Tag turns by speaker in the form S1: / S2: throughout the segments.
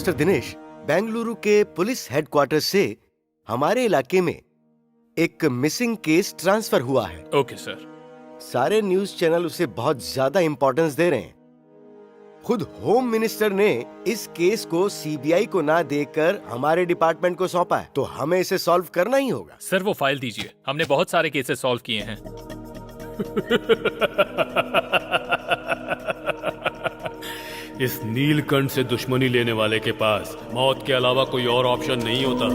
S1: Mister Dinesh, Bengaluru के police headquarter से हमारे इलाके में एक मिसिंग केस ट्रांसफर हुआ है।
S2: Okay sir.
S1: सारे न्यूज चैनल उसे बहुत ज्यादा इंपॉर्टेंस दे रहे हैं। खुद होम मिनिस्टर ने इस केस को सीबीआई को ना देकर हमारे डिपार्टमेंट को सौंपा है, तो हमें इसे सॉल्व करना ही होगा।
S2: सर वो फाइल दीजिए, हमने बहुत सारे केसेस सॉल्व किए हैं।
S3: इस नीलकंठ से दुश्मनी लेने वाले के पास मौत के अलावा कोई और ऑप्शन नहीं होता।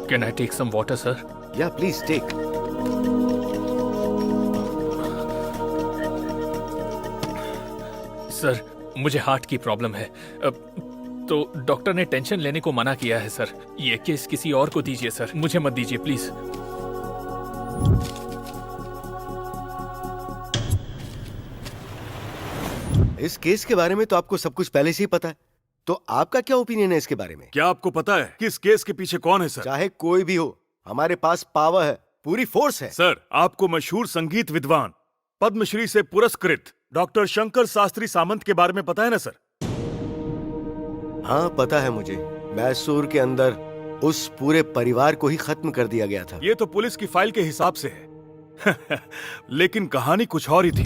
S2: Can I take some water sir?
S1: या प्लीज टेक।
S2: सर मुझे हार्ट की प्रॉब्लम है, तो डॉक्टर ने टेंशन लेने को मना किया है सर। ये केस किसी और को दीजिए सर, मुझे मत दीजिए प्लीज।
S1: इस केस के बारे में तो आपको सब कुछ पहले से ही पता है, तो आपका क्या ओपिनियन है इसके बारे में?
S4: क्या आपको पता है कि इस केस के पीछे कौन है सर?
S1: चाहे कोई भी हो, हमारे पास पावर है, पूरी फोर्स है।
S4: सर, आपको मशहूर संगीत विद्वान पद्मश्री से पुरस्कृत डॉक्टर शंकर शास्त्री सामंत के बारे में पता है ना सर?
S1: हाँ पता है मुझे। मैसूर के अंदर उस पूरे परिवार को ही खत्म कर दिया गया था।
S4: ये तो पुलिस की फाइल के हिसाब से है। लेकिन कहानी कुछ और ही थी।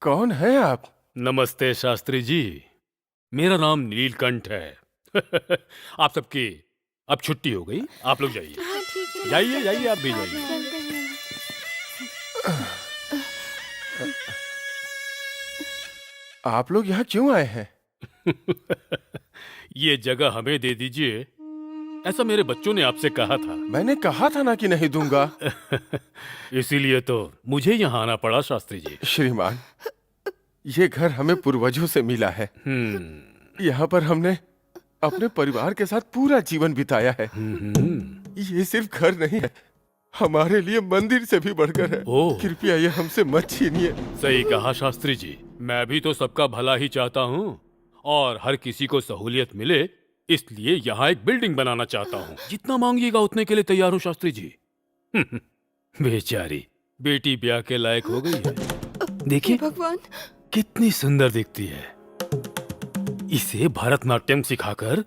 S5: कौन है आप?
S3: नमस्ते शास्त्री जी, मेरा नाम नीलकंठ है। आप सबकी अब छुट्टी हो गई, आप लोग जाइए।
S6: हाँ, ठीक है।
S3: जाइए जाइए, आप भी जाइए।
S5: आप लोग यहाँ क्यों आए हैं?
S3: ये जगह हमें दे दीजिए, ऐसा मेरे बच्चों ने आपसे कहा था।
S5: मैंने कहा था ना कि नहीं दूंगा।
S3: इसीलिए तो मुझे यहाँ आना पड़ा शास्त्री जी।
S5: श्रीमान, ये घर हमें पूर्वजों से मिला है। यहाँ पर हमने अपने परिवार के साथ पूरा जीवन बिताया है। ये सिर्फ घर नहीं है, हमारे लिए मंदिर से भी बढ़कर है।
S3: ओह।
S5: कृपया ये हमसे मत छीनिए।
S3: सही कहा शास्त्री जी, मैं भी तो सबका भला ही चाहता हूँ और हर किसी को सहूलियत मिले, इसलिए यहाँ एक बिल्डिंग बनाना चाहता हूँ। जितना मांगिएगा उतने के लिए तैयार हूँ शास्त्री जी। बेचारी बेटी ब्याह के लायक हो गई है। देखिए
S6: भगवान,
S3: कितनी सुंदर दिखती है। इसे भरतनाट्यम सिखाकर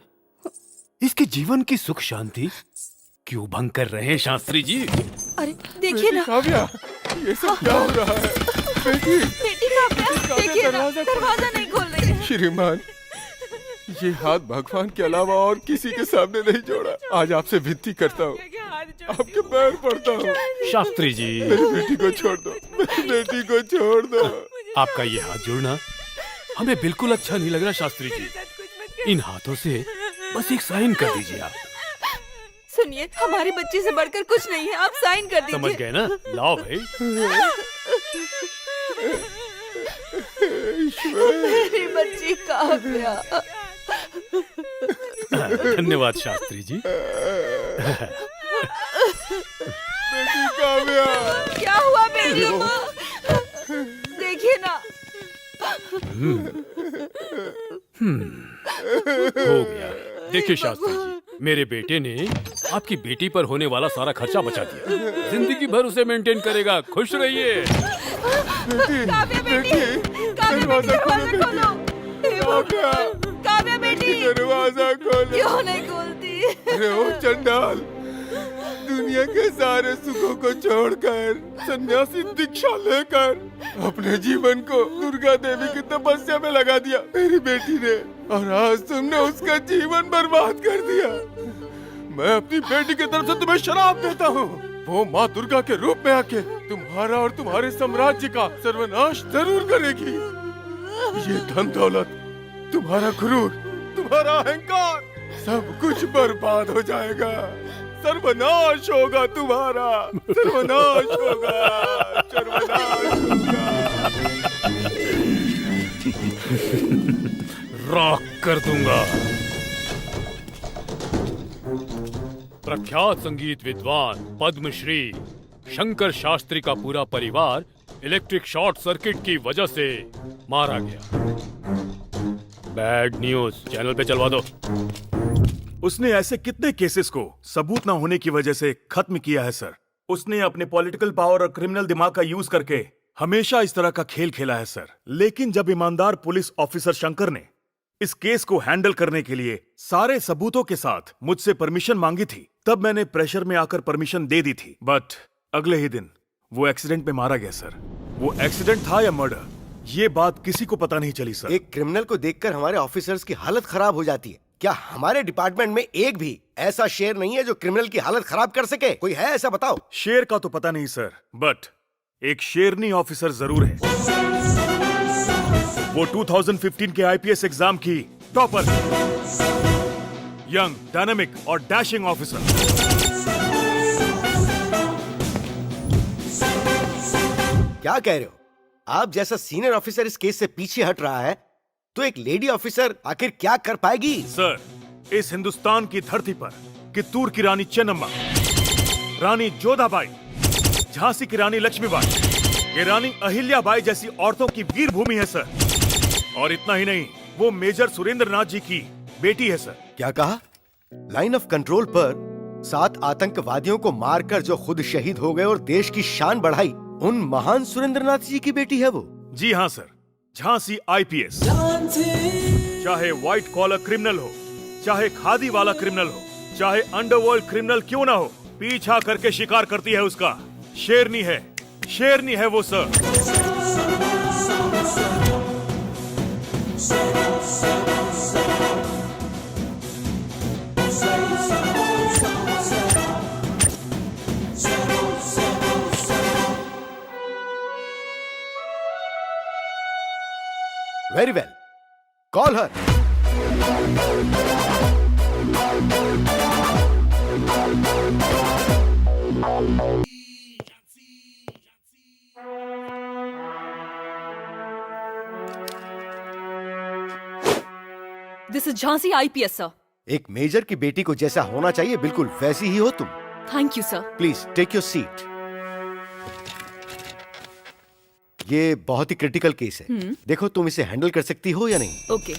S3: इसके जीवन की सुख शांति क्यों भंग कर रहे हैं शास्त्री जी?
S6: अरे देखिए ना,
S5: काव्या, ये सब क्या हो रहा है? बेटी,
S6: बेटी काव्या, देखिए ना, दरवाजा नहीं खोल रही है।
S5: श्रीमान, ये हाथ भगवान के अलावा और किसी के सामने नहीं जोड़ा। आज आपसे विनती करता हूँ, आपके पैर पड़ता हूँ।
S3: शास्त्री जी,
S5: मेरी बेटी को छोड़ दो, मेरी बेटी को छोड़ दो।
S3: आपका ये हाथ जोड़ना हमें बिल्कुल अच्छा नहीं लग रहा शास्त्री जी। इन हाथों से बस एक साइन कर दीजिए आप।
S6: सुनिए, हमारी बच्ची से बढ़कर कुछ नहीं है, आप साइन कर दीजिए।
S3: समझ गए ना? लाओ भाई।
S6: मेरी बच्ची काव्या।
S3: धन्यवाद शास्त्री जी।
S5: बेटी काव्या,
S6: क्या हुआ बेटी को? देखिए ना।
S3: हो गया। देखिए शास्त्री जी, मेरे बेटे ने आपकी बेटी पर होने वाला सारा खर्चा बचा दिया। जिंदगी भर उसे मेंटेन करेगा। खुश रहिए।
S6: काव्या बेटी, काव्या बेटी, दरवाजा खोलो। हे भगवान, काव्या बेटी,
S5: दरवाजा खोलो।
S6: क्यों नहीं खोलती?
S5: अरे ओ चंडाल, दुनिया के सारे सुखों को छोड़कर सन्यासी दीक्षा लेकर अपने जीवन को दुर्गा देवी की तपस्या में लगा दिया मेरी बेटी ने, और आज तुमने उसका जीवन बर्बाद कर दिया। मैं अपनी बेटी की तरफ से तुम्हें श्राप देता हूँ। वो माँ दुर्गा के रूप में आके तुम्हारा और तुम्हारे साम्राज्य का सर्वनाश जरूर करेगी। ये धन दौलत, तुम्हारा क्रूर, तुम्हारा अहंकार, सब कुछ बर्बाद हो जाएगा। सर्वनाश होगा तुम्हारा, सर्वनाश होगा, सर्वनाश होगा।
S3: राख कर दूंगा। प्रख्यात संगीत विद्वान पद्मश्री शंकर शास्त्री का पूरा परिवार इलेक्ट्रिक शॉर्ट सर्किट की वजह से मारा गया। बैड न्यूज, चैनल पे चलवा दो।
S4: उसने ऐसे कितने केसेस को सबूत ना होने की वजह से खत्म किया है सर। उसने अपने पॉलिटिकल पावर और क्रिमिनल दिमाग का यूज करके हमेशा इस तरह का खेल खेला है सर। लेकिन जब ईमानदार पुलिस ऑफिसर शंकर ने इस केस को हैंडल करने के लिए सारे सबूतों के साथ मुझसे परमिशन मांगी थी, तब मैंने प्रेशर में आकर परमिशन दे दी थी। बट अगले ही दिन वो एक्सीडेंट में मारा गया सर। वो एक्सीडेंट था या मर्डर, ये बात किसी को पता नहीं चली सर।
S1: एक क्रिमिनल को देखकर हमारे ऑफिसर्स की हालत खराब हो जाती है। क्या हमारे डिपार्टमेंट में एक भी ऐसा शेर नहीं है जो क्रिमिनल की हालत खराब कर सके? कोई है ऐसा? बताओ।
S4: शेर का तो पता नहीं सर, बट एक शेरनी ऑफिसर जरूर है। वो 2015 के आईपीएस एग्जाम की टॉपर, यंग, डायनामिक और डैशिंग ऑफिसर।
S1: क्या कह रहे हो? आप जैसा सीनियर ऑफिसर इस केस से पीछे हट रहा है तो एक लेडी ऑफिसर आखिर क्या कर पाएगी?
S4: सर, इस हिंदुस्तान की धरती पर कित्तूर की रानी चेन्नम्मा, रानी जोधाबाई, झांसी की रानी लक्ष्मीबाई, ये रानी अहिल्याबाई जैसी औरतों की वीर भूमि है सर। और इतना ही नहीं, वो मेजर सुरेंद्र नाथ जी की बेटी है सर।
S1: क्या कहा? लाइन ऑफ कंट्रोल पर 7 आतंकवादियों को मारकर जो खुद शहीद हो गए और देश की शान बढ़ाई, उन महान सुरेंद्रनाथ जी की बेटी है वो?
S4: जी हाँ सर, झांसी आईपीएस। चाहे व्हाइट कॉलर क्रिमिनल हो, चाहे खादी वाला क्रिमिनल हो, चाहे अंडरवर्ल्ड क्रिमिनल क्यों ना हो, पीछा करके शिकार करती है उसका। शेरनी है, शेरनी है वो sir.
S1: Very well, call her.
S6: This is Jhansi IPS sir.
S1: एक मेजर की बेटी को जैसा होना चाहिए बिल्कुल वैसी ही हो तुम।
S6: Thank you sir.
S1: Please take your seat. ये बहुत ही क्रिटिकल केस है। देखो तुम इसे हैंडल कर सकती हो या नहीं?
S6: Okay.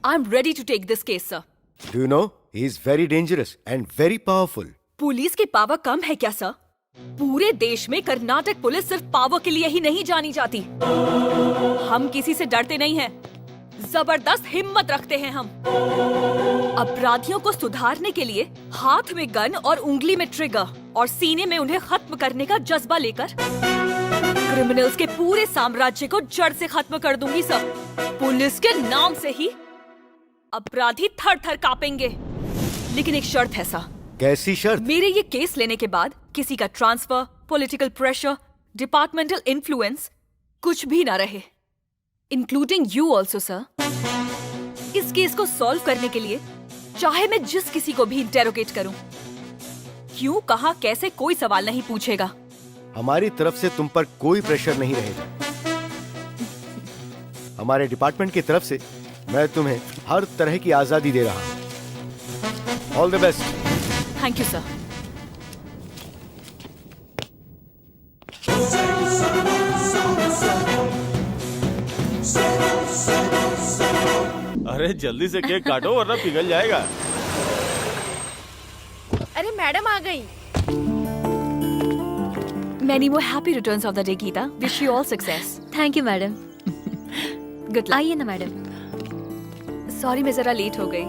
S6: I am ready to take this case sir.
S1: Do you know he is very dangerous and very powerful.
S6: Police की पावर कम है क्या सर? पूरे देश में कर्नाटक पुलिस सिर्फ पावर के लिए ही नहीं जानी जाती। हम किसी से डरते नहीं हैं, जबरदस्त हिम्मत रखते हैं हम। अपराधियों को सुधारने के लिए हाथ में गन और उंगली में ट्रिगर और सीने में उन्हें खत्म करने का जज्बा लेकर क्रिमिनल्स के पूरे साम्राज्य को जड़ से खत्म कर दूंगी सर। पुलिस के नाम से ही अपराधी थर थर कांपेंगे। लेकिन एक शर्त है सर।
S1: कैसी शर्त?
S6: मेरे ये केस लेने के बाद किसी का transfer, political pressure, departmental influence कुछ भी ना रहे, इंक्लूडिंग यू ऑल्सो सर। इस केस को सॉल्व करने के लिए चाहे मैं जिस किसी को भी इंटेरोगेट करूं, क्यों, कहां, कैसे, कोई सवाल नहीं पूछेगा।
S1: हमारी तरफ से तुम पर कोई प्रेशर नहीं रहेगा। हमारे डिपार्टमेंट की तरफ से मैं तुम्हें हर तरह की आजादी दे रहा हूं। All the best.
S6: Thank you sir.
S5: अरे जल्दी से केक काटो वरना पिघल जाएगा।
S7: अरे मैडम आ गई।
S6: Many more happy returns of the day, Geeta. Wish you all success.
S7: Thank you madam.
S6: Good luck.
S7: आइए ना मैडम।
S6: Sorry मैं जरा लेट हो गई।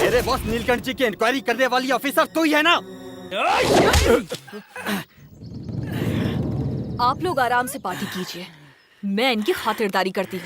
S8: अरे बॉस, नीलकंठ जी की इंक्वायरी करने वाली ऑफिसर तू ही है ना?
S6: आप लोग आराम से पार्टी कीजिए, मैं इनकी खातिरदारी करती हूँ।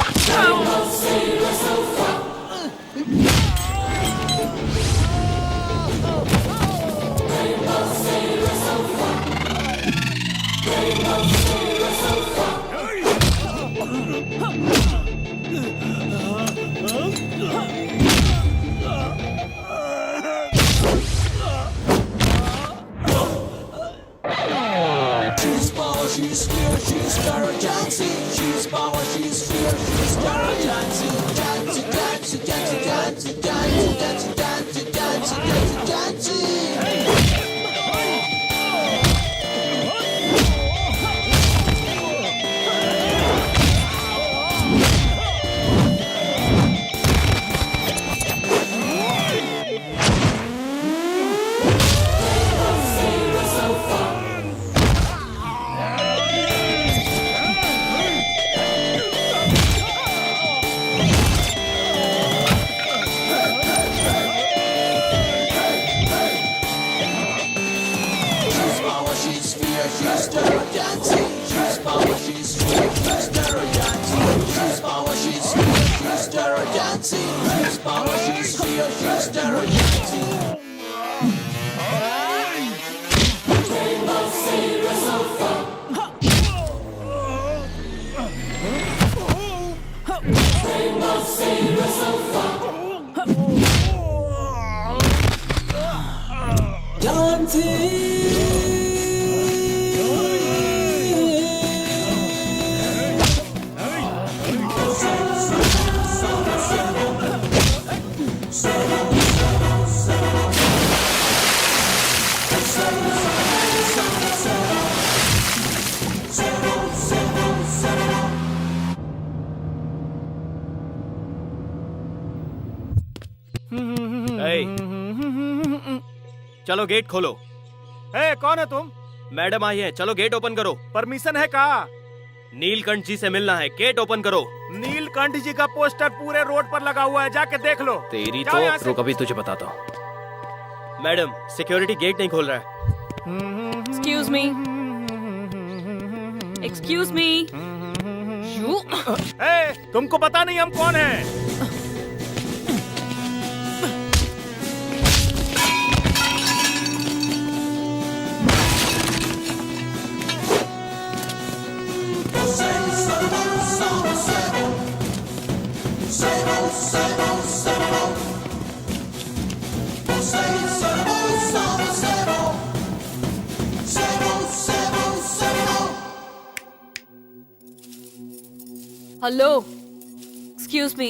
S8: चलो गेट खोलो।
S9: कौन है तुम?
S8: मैडम आई है, चलो गेट ओपन करो।
S9: परमिशन है कहा?
S8: नीलकंठ जी से मिलना है, गेट ओपन करो।
S9: नीलकंठ जी का पोस्टर पूरे रोड पर लगा हुआ है, जाके देख लो।
S8: तेरी
S9: जाओ यहाँ
S8: तो
S9: से।
S8: रुक, अभी तुझे बताता हूँ। मैडम, सिक्योरिटी गेट नहीं खोल रहा है।
S6: Excuse me, excuse me. You
S9: तुमको पता नहीं हम कौन हैं?
S6: Hello, excuse me.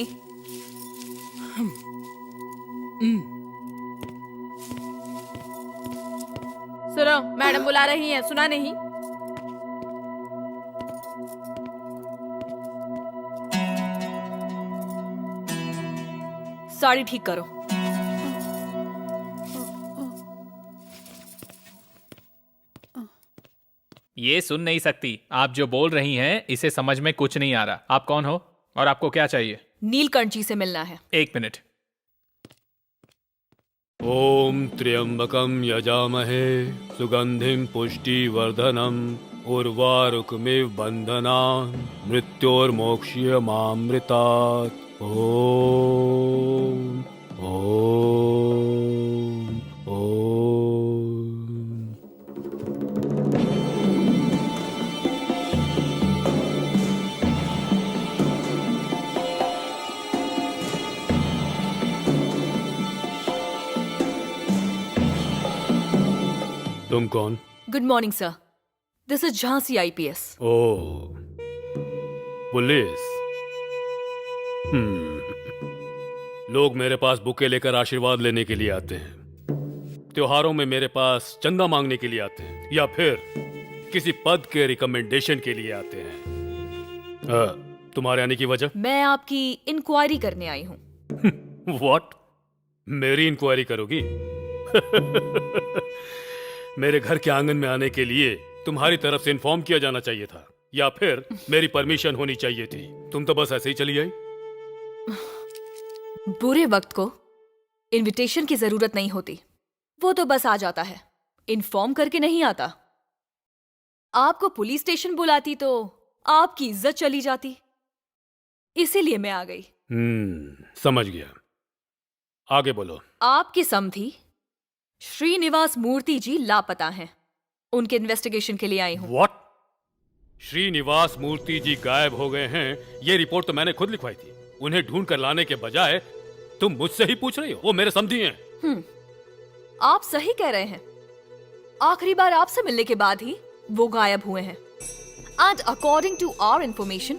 S7: सुनो, मैडम बुला रही हैं, सुना नहीं?
S6: साड़ी ठीक करो।
S2: ये सुन नहीं सकती। आप जो बोल रही हैं इसे समझ में कुछ नहीं आ रहा। आप कौन हो और आपको क्या चाहिए?
S6: नीलकंठ जी से मिलना है।
S2: एक मिनट।
S3: ओम त्र्यंबकम यजामहे सुगंधिम पुष्टिवर्धनम उर्वारुकमिव बंधनान् मृत्योर्मोक्ष्यमामृतात्। ओम ओम ओम। तुम कौन?
S6: Good morning sir, this is Jhansi IPS.
S3: Oh, police. लोग मेरे पास बुके लेकर आशीर्वाद लेने के लिए आते हैं, त्योहारों में मेरे पास चंदा मांगने के लिए आते हैं, या फिर किसी पद के रिकमेंडेशन के लिए आते हैं। तुम्हारे आने की वजह?
S6: मैं आपकी इंक्वायरी करने आई हूँ।
S3: व्हाट? मेरी इंक्वायरी करोगी? मेरे घर के आंगन में आने के लिए तुम्हारी तरफ से इन्फॉर्म किया जाना चाहिए था, या फिर मेरी परमिशन होनी चाहिए थी। तुम तो बस ऐसे ही चली आई।
S6: बुरे वक्त को इनविटेशन की जरूरत नहीं होती, वो तो बस आ जाता है, इन्फॉर्म करके नहीं आता। आपको पुलिस स्टेशन बुलाती तो आपकी इज्जत चली जाती, इसीलिए मैं आ गई।
S3: समझ गया, आगे बोलो।
S6: आपकी समधी श्रीनिवास मूर्ति जी लापता हैं, उनके इन्वेस्टिगेशन के लिए आई हूं।
S3: व्हाट? श्रीनिवास मूर्ति जी गायब हो गए हैं, ये रिपोर्ट तो मैंने खुद लिखवाई थी। उन्हें ढूंढ कर लाने के बजाय तुम मुझसे ही पूछ रही हो? वो मेरे समधी हैं।
S6: आप सही कह रहे हैं, आखिरी बार आपसे मिलने के बाद ही वो गायब हुए हैं। And according to our information,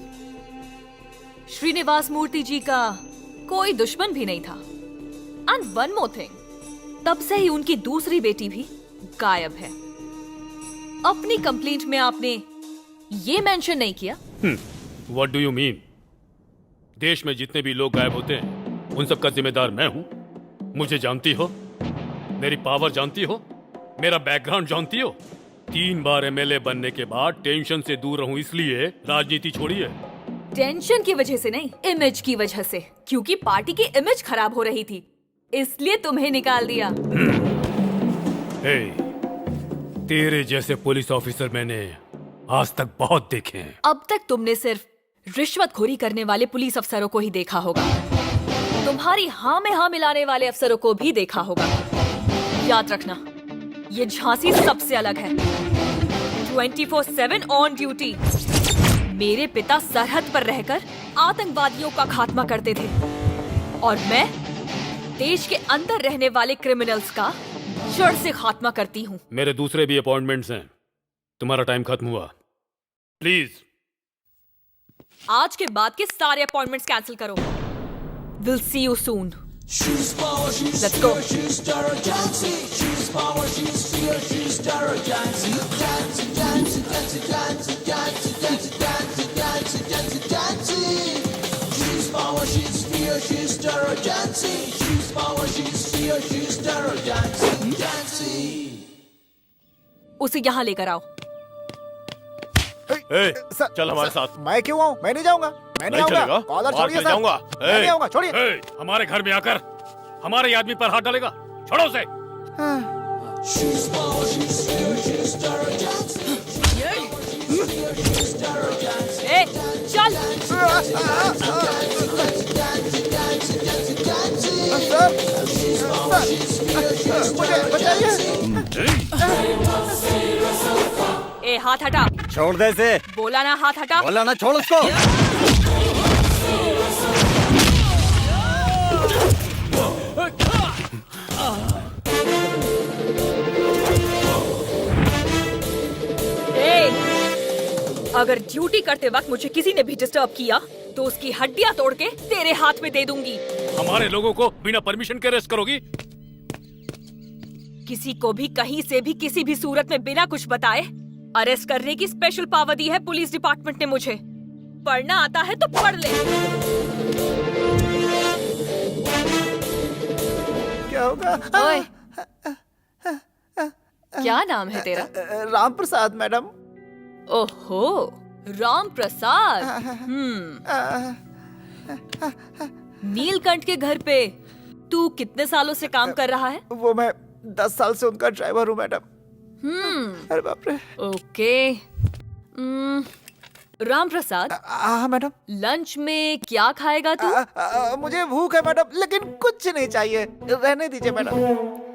S6: Srinivas मूर्ति जी का कोई दुश्मन भी नहीं था। And one more thing, तब से ही उनकी दूसरी बेटी भी गायब है। अपनी कंप्लेंट में आपने ये मेंशन नहीं किया।
S3: What do you mean? देश में जितने भी लोग गायब होते हैं उन सब का जिम्मेदार मैं हूं। मुझे जानती हो, मेरी पावर जानती हो, मेरा बैकग्राउंड जानती हो। 3 बार एमएलए बनने के बाद टेंशन से दूर रहूं इसलिए राजनीति छोड़ी है।
S6: टेंशन की वजह से नहीं, इमेज की वजह से, क्योंकि पार्टी की इमेज खराब हो रही थी, इसलिए तुम्हें निकाल दिया।
S3: हे, तेरे जैसे पुलिस ऑफिसर मैंने आज तक बहुत देखे हैं।
S6: अब तक तुमने सिर्फ रिश्वतखोरी करने वाले पुलिस अफसरों को ही देखा होगा, तुम्हारी हाँ में हाँ मिलाने वाले अफसरों को भी देखा होगा। याद रखना, ये झांसी सबसे अलग है। 24/7 ऑन ड्यूटी। मेरे पिता सरहद पर रहकर आतंकवादियों का खात्मा करते थे और मैं देश के अंदर रहने वाले क्रिमिनल्स का जड़ से खात्मा करती हूँ।
S3: मेरे दूसरे भी अपॉइंटमेंट्स हैं। तुम्हारा टाइम खत्म हुआ, प्लीज।
S6: आज के बाद के सारे अपॉइंटमेंट्स कैंसिल करो। We'll see you soon. Let's go. उसे यहाँ लेकर आओ।
S5: चल हमारे साथ।
S9: मैं क्यों आऊँ? मैं नहीं जाऊंगा। मैं नहीं
S5: चलेगा?
S9: आऊंगा। कॉलर
S5: मार
S9: छोड़िए
S5: के
S9: सर।
S5: जाऊंगा।
S9: मैं नहीं आऊंगा, छोड़िए।
S3: हमारे घर में आकर हमारे आदमी पर हाथ डालेगा, छोड़ो उसे।
S6: ए, चल।
S9: मुझे बचाइए।
S6: ए, हाथ हटा।
S9: छोड़ दे इसे।
S6: बोला ना हाथ हटा।
S9: बोला ना, छोड़ उसको।
S6: अगर ड्यूटी करते वक्त मुझे किसी ने भी डिस्टर्ब किया तो उसकी हड्डियां तोड़ के तेरे हाथ में दे दूंगी।
S3: हमारे लोगों को बिना परमिशन के अरेस्ट करोगी?
S6: किसी को भी कहीं से भी किसी भी सूरत में बिना कुछ बताए अरेस्ट करने की स्पेशल पावर दी है पुलिस डिपार्टमेंट ने मुझे। पढ़ना आता है तो पढ़ ले।
S9: क्या होगा?
S6: ओए, क्या नाम है तेरा?
S9: राम प्रसाद मैडम।
S6: ओहो, राम प्रसाद। नीलकंठ के घर पे तू कितने सालों से काम कर रहा है?
S9: वो मैं 10 साल से उनका ड्राइवर हूँ मैडम। अरे बाप रे।
S6: ओके। राम प्रसाद।
S9: हाँ मैडम।
S6: लंच में क्या खाएगा तू?
S9: मुझे भूख है मैडम, लेकिन कुछ नहीं चाहिए, रहने दीजिए मैडम।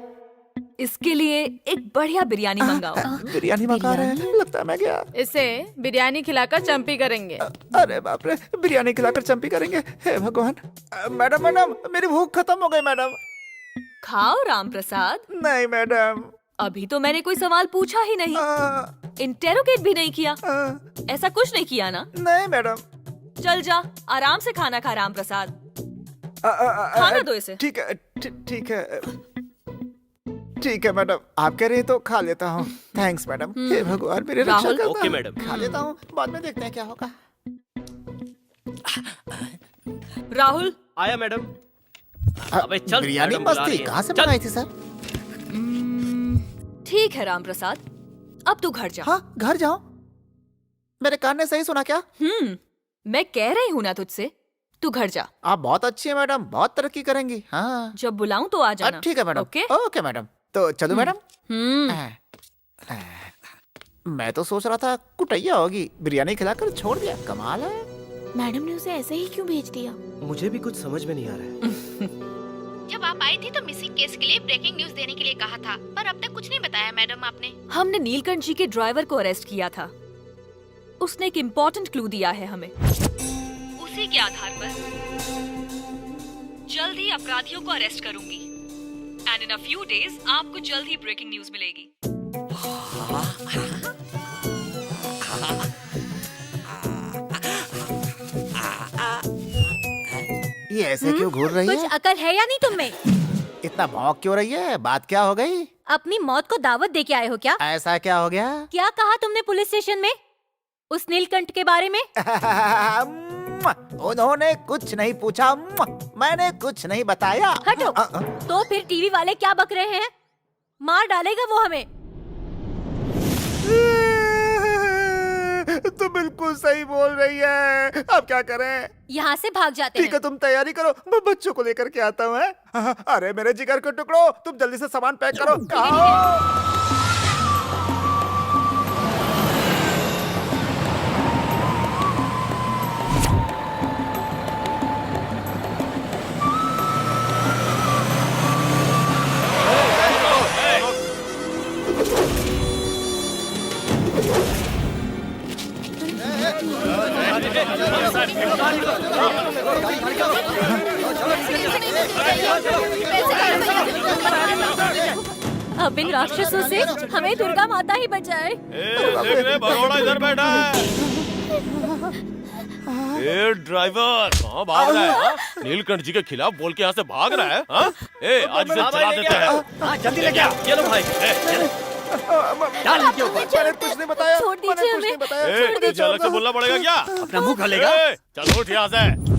S6: इसके लिए एक बढ़िया बिरयानी मंगाओ।
S9: बिरयानी मंगा रहे हैं? लगता है मैं गया।
S7: इसे बिरयानी खिलाकर चंपी करेंगे।
S9: अरे बाप रे, बिरयानी खिलाकर चंपी करेंगे? हे भगवान। मैडम मैडम, मेरी भूख खत्म हो गई मैडम।
S6: खाओ राम प्रसाद।
S9: नहीं मैडम।
S6: अभी तो मैंने कोई सवाल पूछा ही नहीं, इंटेरोगेट भी नहीं किया। ऐसा कुछ नहीं किया ना?
S9: नहीं मैडम।
S6: चल जा, आराम से खाना खा राम प्रसाद। खाना दो इसे।
S9: ठीक है, ठीक है, ठीक है मैडम, आप कह रही तो खा लेता हूँ। Thanks madam. हे भगवान, मेरे रक्षा
S6: राहुल।
S9: करना।
S8: Okay madam.
S9: खा लेता हूँ, बाद में देखते हैं क्या होगा।
S6: राहुल।
S8: आया मैडम। अबे चल,
S9: बिरयानी
S8: मैडम बुला
S9: मस्त थी।
S8: रही है।
S9: कहाँ से
S8: चल।
S9: बनाई थी सर?
S6: ठीक है राम प्रसाद, अब तू घर जा।
S9: हाँ, घर जाओ। मेरे कान ने सही सुना क्या?
S6: मैं कह रही हूँ ना तुझसे, तू घर जा।
S9: आप बहुत अच्छी है मैडम, बहुत तरक्की करेंगी। हाँ,
S6: जब बुलाऊं तो आ जाना।
S9: ठीक है मैडम।
S6: ओके?
S9: Okay madam. तो चलो मैडम। मैं तो सोच रहा था कुटैया होगी, बिरयानी खिलाकर छोड़ दिया। कमाल है।
S7: मैडम ने उसे ऐसे ही क्यों भेज दिया?
S8: मुझे भी कुछ समझ में नहीं आ रहा है।
S10: जब आप आई थी तो मिसिंग केस के लिए ब्रेकिंग न्यूज देने के लिए कहा था, पर अब तक कुछ नहीं बताया मैडम आपने।
S6: हमने नीलकंठ जी के ड्राइवर को अरेस्ट किया था। उसने एक इम्पोर्टेंट क्लू दिया है हमें। उसी के आधार पर जल्द ही अपराधियों को अरेस्ट करूंगी। And in a few days आपको जल्द ही ब्रेकिंग न्यूज मिलेगी।
S9: ये ऐसे क्यों घूर रही
S7: कुछ
S9: है?
S7: अकल है या नहीं तुम में?
S9: इतना भौंक क्यों रही है? बात क्या हो गई?
S7: अपनी मौत को दावत दे के आए हो क्या?
S9: ऐसा क्या हो गया?
S7: क्या कहा तुमने पुलिस स्टेशन में उस नीलकंठ के बारे में?
S9: उन्होंने कुछ नहीं पूछा, मैंने कुछ नहीं बताया।
S7: हटो। तो फिर टीवी वाले क्या बक रहे हैं? मार डालेगा वो हमें।
S9: तो बिल्कुल सही बोल रही है। अब क्या करें?
S7: यहाँ से भाग जाते
S9: ठीक है,
S7: हैं।
S9: तुम तैयारी करो, मैं बच्चों को लेकर के आता हूँ। अरे मेरे जिगर के टुकड़ो, तुम जल्दी से सामान पैक करो। कहाँ हो?
S7: अब इन राक्षसों से हमें दुर्गा माता ही बचाए।
S5: भगोड़ा इधर बैठा है। ए ड्राइवर, कहाँ भाग रहा है? हाँ? नीलकंठ जी के खिलाफ बोल के यहाँ से भाग रहा है? हाँ? ए, आज इसे चला देते हैं।
S8: जल्दी लेके आ। ये लो भाई।
S9: डाल लीजिए ऊपर। मैंने कुछ नहीं बताया।
S7: छोड़ दीजिए
S9: मैंने कुछ
S7: हमें।
S9: नहीं बताया।
S5: ए,
S9: छोड़ दीजिए,
S5: तुझे अलग से बोलना पड़ेगा क्या?
S8: अपना मुंह खोलेगा।
S5: ए, चल उठ यहाँ से।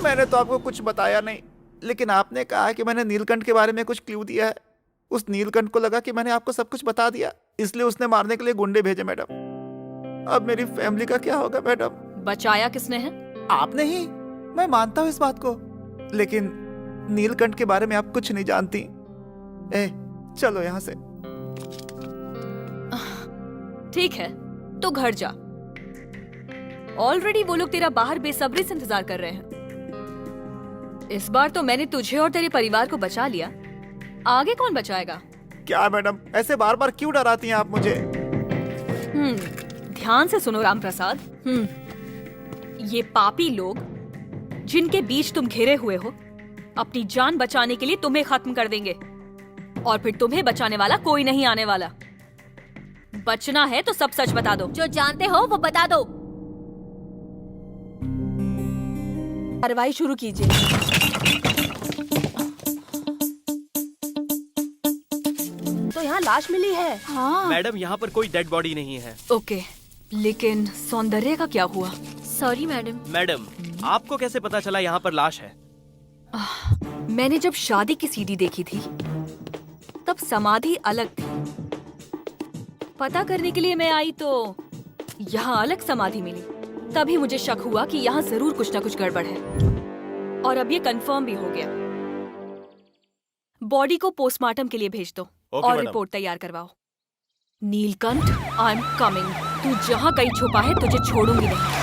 S9: मैंने तो आपको कुछ बताया नहीं, लेकिन आपने कहा कि मैंने नीलकंठ के बारे में कुछ क्लू दिया है। उस नीलकंठ को लगा कि मैंने आपको सब कुछ बता दिया, इसलिए उसने मारने के लिए गुंडे भेजे मैडम। अब मेरी फैमिली का क्या होगा मैडम?
S6: बचाया किसने है?
S9: आपने ही। मैं मानता हूँ इस बात को, लेकिन नीलकंठ के बारे में आप कुछ नहीं जानती। ए, चलो यहाँ से।
S6: ठीक है, तो घर जा। ऑलरेडी वो लोग तेरा बाहर बेसब्री से इंतजार कर रहे हैं। इस बार तो मैंने तुझे और तेरे परिवार को बचा लिया, आगे कौन बचाएगा?
S9: क्या मैडम, ऐसे बार बार क्यों डराती हैं आप मुझे?
S6: ध्यान से सुनो राम प्रसाद। ये पापी लोग जिनके बीच तुम घिरे हुए हो, अपनी जान बचाने के लिए तुम्हें खत्म कर देंगे, और फिर तुम्हें बचाने वाला कोई नहीं आने वाला। बचना है तो सब सच बता दो।
S7: जो जानते हो वो बता दो।
S6: कार्रवाई शुरू कीजिए।
S7: तो यहाँ लाश मिली है। हाँ।
S8: मैडम, यहाँ पर कोई डेड बॉडी नहीं है।
S6: ओके, लेकिन सौंदर्य का क्या हुआ?
S7: Sorry madam.
S8: मैडम, आपको कैसे पता चला यहाँ पर लाश है?
S6: मैंने जब शादी की सीडी देखी थी तब समाधि अलग थी। पता करने के लिए मैं आई तो यहाँ अलग समाधि मिली। तभी मुझे शक हुआ कि यहाँ जरूर कुछ ना कुछ गड़बड़ है, और अब ये कंफर्म भी हो गया। बॉडी को पोस्टमार्टम के लिए भेज दो और रिपोर्ट तैयार करवाओ। Neelkanth, I am coming. तू जहाँ कहीं छुपा है तुझे छोड़ूंगी नहीं।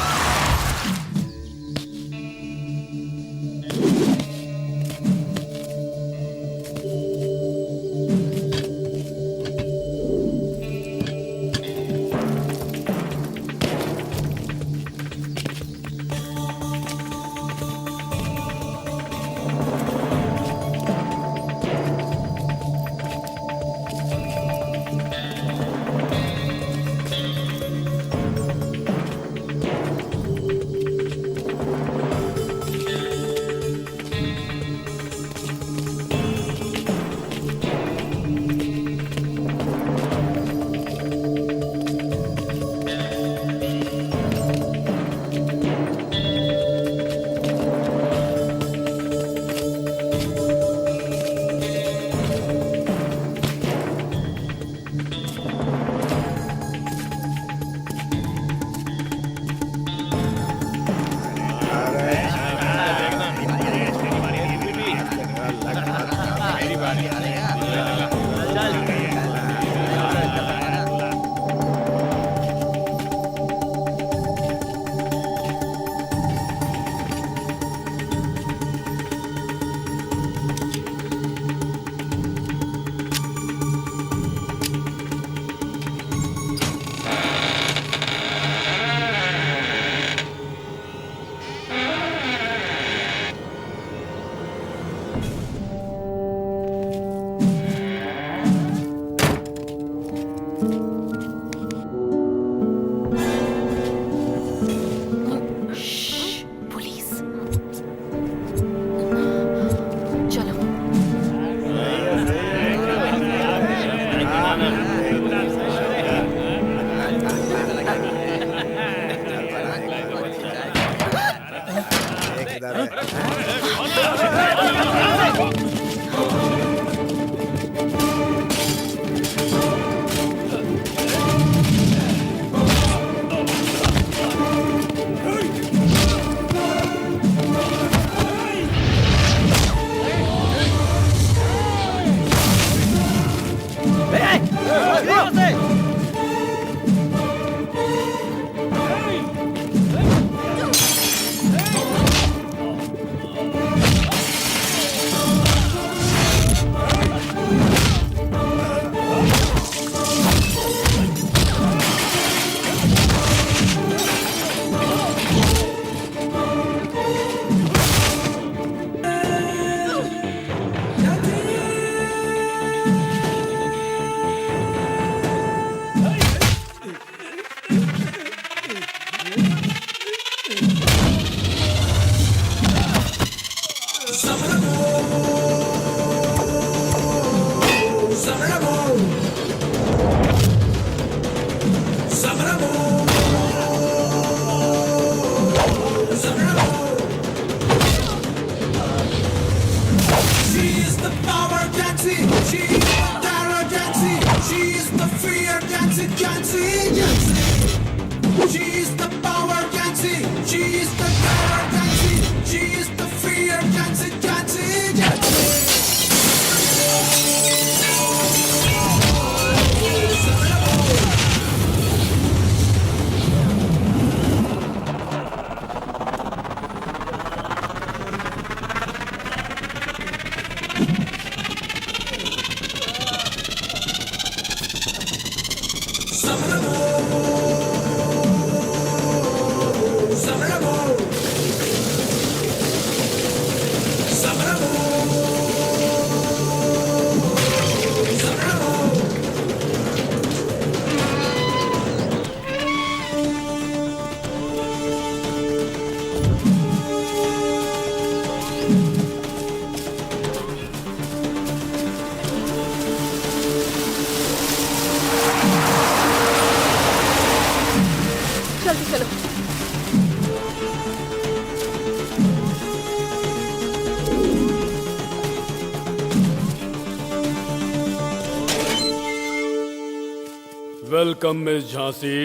S3: Welcome miss Jhansi.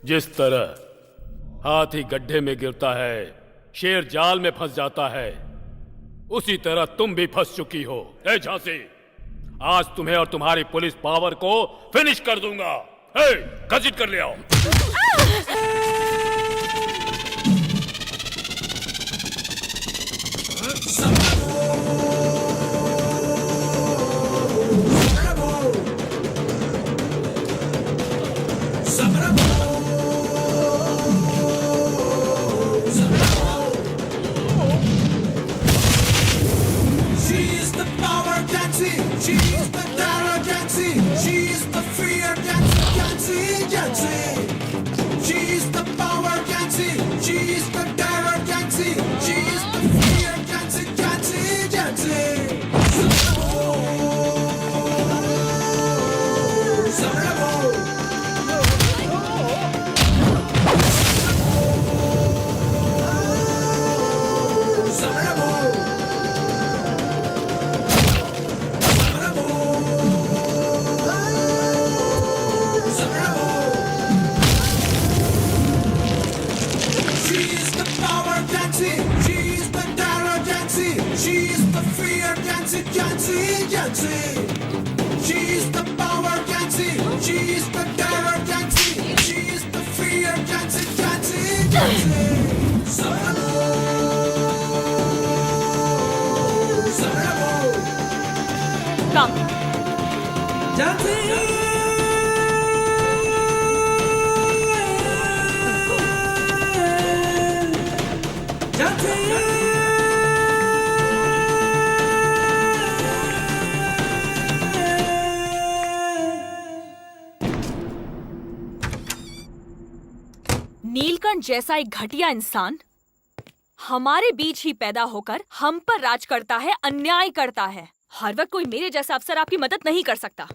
S3: जिस तरह हाथी गड्ढे में गिरता है, शेर जाल में फंस जाता है, उसी तरह तुम भी फंस चुकी हो। ए झांसी, आज तुम्हें और तुम्हारी पुलिस पावर को फिनिश कर दूंगा। हे, घसीट कर ले आओ।
S6: नीलकंठ जैसा एक घटिया इंसान हमारे बीच ही पैदा होकर हम पर राज करता है, अन्याय करता है। हर वक्त कोई मेरे जैसा अफसर आपकी मदद नहीं कर सकता।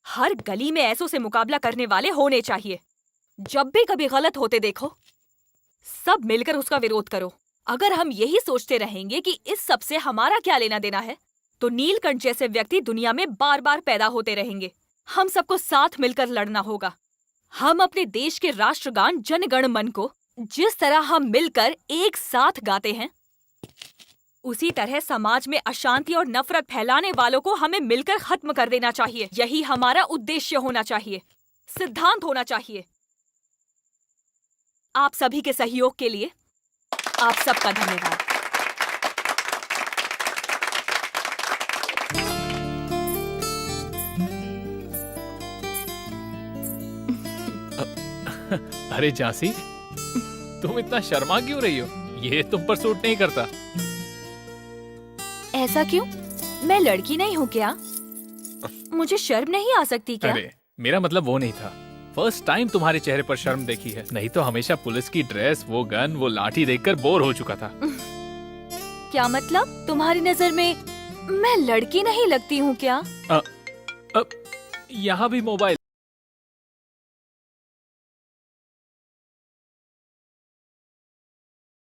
S6: हर गली में ऐसों से मुकाबला करने वाले होने चाहिए। जब भी कभी गलत होते देखो, सब मिलकर उसका विरोध करो। अगर हम यही सोचते रहेंगे कि इस सब से हमारा क्या लेना देना है, तो नीलकंठ जैसे व्यक्ति दुनिया में बार बार पैदा होते रहेंगे। हम सबको साथ मिलकर लड़ना होगा। हम अपने देश के राष्ट्रगान जन गण मन को जिस तरह हम मिलकर एक साथ गाते हैं, उसी तरह समाज में अशांति और नफरत फैलाने वालों को हमें मिलकर खत्म कर देना चाहिए। यही हमारा उद्देश्य होना चाहिए, सिद्धांत होना चाहिए। आप सभी के सहयोग के लिए आप सबका धन्यवाद।
S2: अरे झांसी, तुम इतना शर्मा क्यों रही हो? ये तुम पर सूट नहीं करता।
S6: ऐसा क्यों? मैं लड़की नहीं हूँ क्या? मुझे शर्म नहीं आ सकती क्या?
S2: अरे मेरा मतलब वो नहीं था। फर्स्ट टाइम तुम्हारे चेहरे पर शर्म देखी है। नहीं तो हमेशा पुलिस की ड्रेस, वो गन, वो लाठी देखकर बोर हो चुका था।
S6: क्या मतलब? तुम्हारी नजर में मैं लड़की नहीं लगती हूँ क्या?
S2: यहाँ भी मोबाइल